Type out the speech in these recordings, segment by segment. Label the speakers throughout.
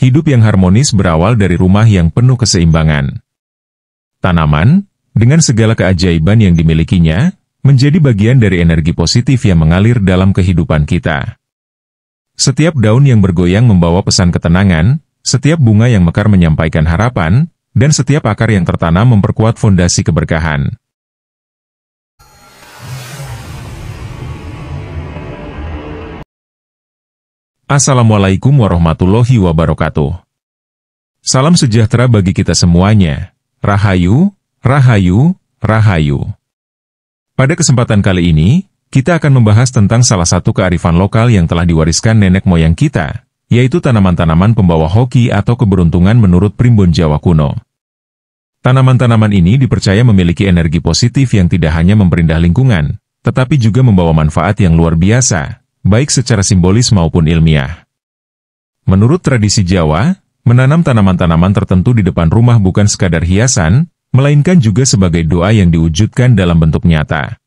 Speaker 1: hidup yang harmonis berawal dari rumah yang penuh keseimbangan. Tanaman, dengan segala keajaiban yang dimilikinya, menjadi bagian dari energi positif yang mengalir dalam kehidupan kita. Setiap daun yang bergoyang membawa pesan ketenangan, setiap bunga yang mekar menyampaikan harapan, dan setiap akar yang tertanam memperkuat fondasi keberkahan. Assalamualaikum warahmatullahi wabarakatuh. Salam sejahtera bagi kita semuanya. Rahayu, Rahayu, Rahayu. Pada kesempatan kali ini, kita akan membahas tentang salah satu kearifan lokal yang telah diwariskan nenek moyang kita, yaitu tanaman-tanaman pembawa hoki atau keberuntungan menurut primbon Jawa kuno. Tanaman-tanaman ini dipercaya memiliki energi positif yang tidak hanya memperindah lingkungan, tetapi juga membawa manfaat yang luar biasa, baik secara simbolis maupun ilmiah. Menurut tradisi Jawa, menanam tanaman-tanaman tertentu di depan rumah bukan sekadar hiasan, melainkan juga sebagai doa yang diwujudkan dalam bentuk nyata.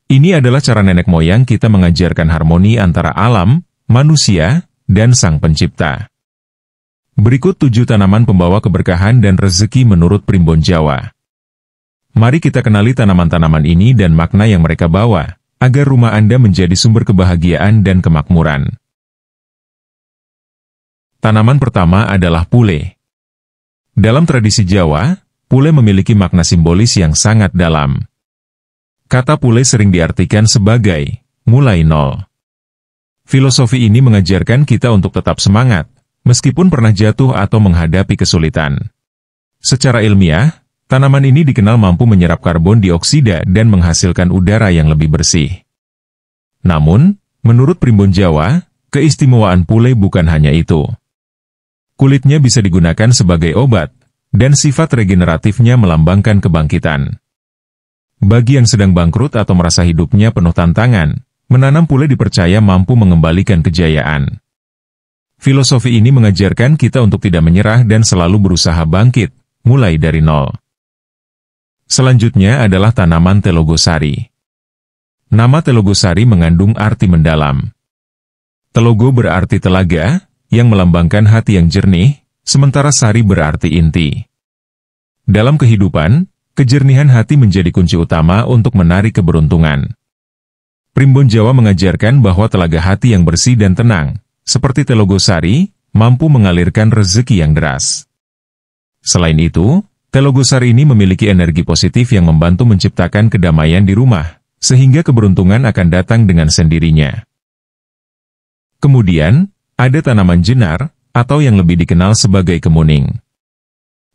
Speaker 1: Ini adalah cara nenek moyang kita mengajarkan harmoni antara alam, manusia, dan Sang Pencipta. Berikut 7 tanaman pembawa keberkahan dan rezeki menurut primbon Jawa. Mari kita kenali tanaman-tanaman ini dan makna yang mereka bawa, agar rumah Anda menjadi sumber kebahagiaan dan kemakmuran. Tanaman pertama adalah pule. Dalam tradisi Jawa, pule memiliki makna simbolis yang sangat dalam. Kata pule sering diartikan sebagai mulai nol. Filosofi ini mengajarkan kita untuk tetap semangat, meskipun pernah jatuh atau menghadapi kesulitan. Secara ilmiah, tanaman ini dikenal mampu menyerap karbon dioksida dan menghasilkan udara yang lebih bersih. Namun, menurut primbon Jawa, keistimewaan pule bukan hanya itu. Kulitnya bisa digunakan sebagai obat, dan sifat regeneratifnya melambangkan kebangkitan. Bagi yang sedang bangkrut atau merasa hidupnya penuh tantangan, menanam pule dipercaya mampu mengembalikan kejayaan. Filosofi ini mengajarkan kita untuk tidak menyerah dan selalu berusaha bangkit, mulai dari nol. Selanjutnya adalah tanaman telogosari. Nama telogosari mengandung arti mendalam. Telogo berarti telaga, yang melambangkan hati yang jernih, sementara sari berarti inti. Dalam kehidupan, kejernihan hati menjadi kunci utama untuk menarik keberuntungan. Primbon Jawa mengajarkan bahwa telaga hati yang bersih dan tenang, seperti telogosari, mampu mengalirkan rezeki yang deras. Selain itu, telogosari ini memiliki energi positif yang membantu menciptakan kedamaian di rumah, sehingga keberuntungan akan datang dengan sendirinya. Kemudian, ada tanaman jenar, atau yang lebih dikenal sebagai kemuning.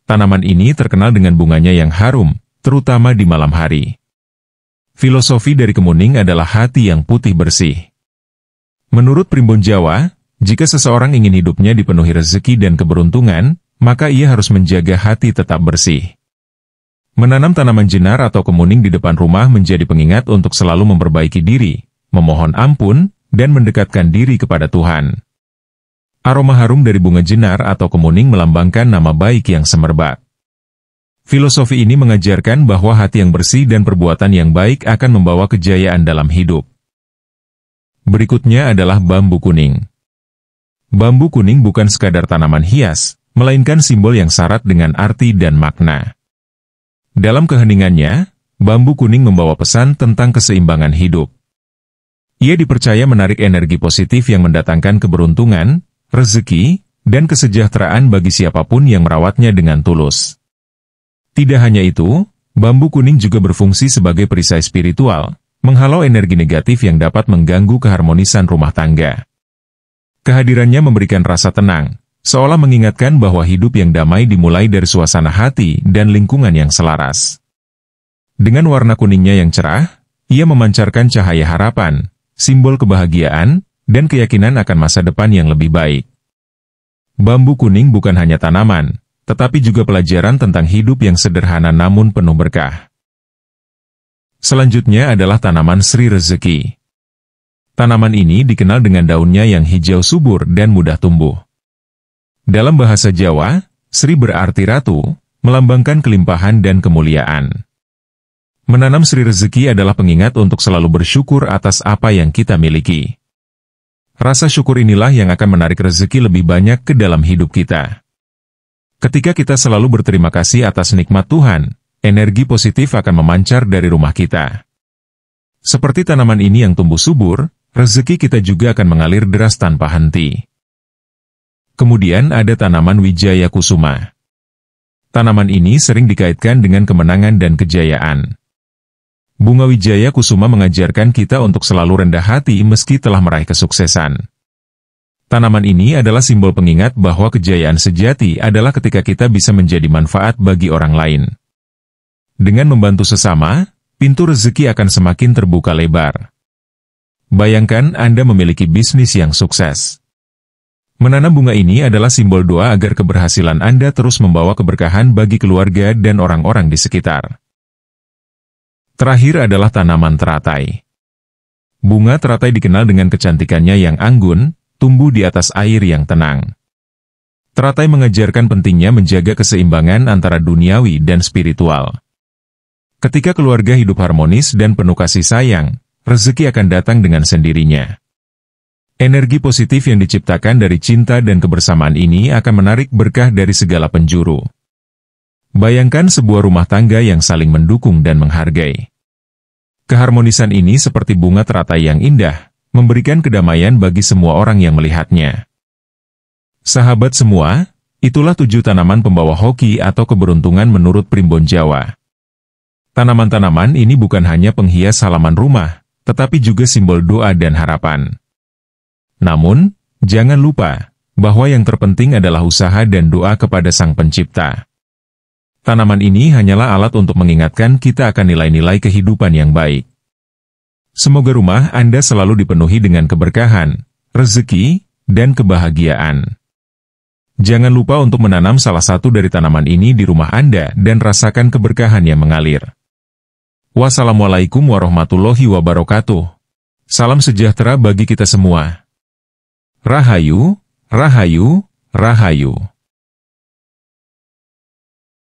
Speaker 1: Tanaman ini terkenal dengan bunganya yang harum, terutama di malam hari. Filosofi dari kemuning adalah hati yang putih bersih. Menurut primbon Jawa, jika seseorang ingin hidupnya dipenuhi rezeki dan keberuntungan, maka ia harus menjaga hati tetap bersih. Menanam tanaman jenar atau kemuning di depan rumah menjadi pengingat untuk selalu memperbaiki diri, memohon ampun, dan mendekatkan diri kepada Tuhan. Aroma harum dari bunga jenar atau kemuning melambangkan nama baik yang semerbak. Filosofi ini mengajarkan bahwa hati yang bersih dan perbuatan yang baik akan membawa kejayaan dalam hidup. Berikutnya adalah bambu kuning. Bambu kuning bukan sekadar tanaman hias, melainkan simbol yang syarat dengan arti dan makna. Dalam keheningannya, bambu kuning membawa pesan tentang keseimbangan hidup. Ia dipercaya menarik energi positif yang mendatangkan keberuntungan, rezeki, dan kesejahteraan bagi siapapun yang merawatnya dengan tulus. Tidak hanya itu, bambu kuning juga berfungsi sebagai perisai spiritual, menghalau energi negatif yang dapat mengganggu keharmonisan rumah tangga. Kehadirannya memberikan rasa tenang, seolah mengingatkan bahwa hidup yang damai dimulai dari suasana hati dan lingkungan yang selaras. Dengan warna kuningnya yang cerah, ia memancarkan cahaya harapan, simbol kebahagiaan, dan keyakinan akan masa depan yang lebih baik. Bambu kuning bukan hanya tanaman, tetapi juga pelajaran tentang hidup yang sederhana namun penuh berkah. Selanjutnya adalah tanaman Sri Rezeki. Tanaman ini dikenal dengan daunnya yang hijau subur dan mudah tumbuh. Dalam bahasa Jawa, Sri berarti ratu, melambangkan kelimpahan dan kemuliaan. Menanam Sri Rezeki adalah pengingat untuk selalu bersyukur atas apa yang kita miliki. Rasa syukur inilah yang akan menarik rezeki lebih banyak ke dalam hidup kita. Ketika kita selalu berterima kasih atas nikmat Tuhan, energi positif akan memancar dari rumah kita. Seperti tanaman ini yang tumbuh subur, rezeki kita juga akan mengalir deras tanpa henti. Kemudian ada tanaman Wijaya Kusuma. Tanaman ini sering dikaitkan dengan kemenangan dan kejayaan. Bunga Wijaya Kusuma mengajarkan kita untuk selalu rendah hati meski telah meraih kesuksesan. Tanaman ini adalah simbol pengingat bahwa kejayaan sejati adalah ketika kita bisa menjadi manfaat bagi orang lain. Dengan membantu sesama, pintu rezeki akan semakin terbuka lebar. Bayangkan Anda memiliki bisnis yang sukses. Menanam bunga ini adalah simbol doa agar keberhasilan Anda terus membawa keberkahan bagi keluarga dan orang-orang di sekitar. Terakhir adalah tanaman teratai. Bunga teratai dikenal dengan kecantikannya yang anggun, tumbuh di atas air yang tenang. Teratai mengajarkan pentingnya menjaga keseimbangan antara duniawi dan spiritual. Ketika keluarga hidup harmonis dan penuh kasih sayang, rezeki akan datang dengan sendirinya. Energi positif yang diciptakan dari cinta dan kebersamaan ini akan menarik berkah dari segala penjuru. Bayangkan sebuah rumah tangga yang saling mendukung dan menghargai. Keharmonisan ini seperti bunga teratai yang indah, memberikan kedamaian bagi semua orang yang melihatnya. Sahabat semua, itulah 7 tanaman pembawa hoki atau keberuntungan menurut Primbon Jawa. Tanaman-tanaman ini bukan hanya penghias halaman rumah, tetapi juga simbol doa dan harapan. Namun, jangan lupa bahwa yang terpenting adalah usaha dan doa kepada Sang Pencipta. Tanaman ini hanyalah alat untuk mengingatkan kita akan nilai-nilai kehidupan yang baik. Semoga rumah Anda selalu dipenuhi dengan keberkahan, rezeki, dan kebahagiaan. Jangan lupa untuk menanam salah satu dari tanaman ini di rumah Anda dan rasakan keberkahan yang mengalir. Wassalamualaikum warahmatullahi wabarakatuh. Salam sejahtera bagi kita semua. Rahayu, Rahayu, Rahayu.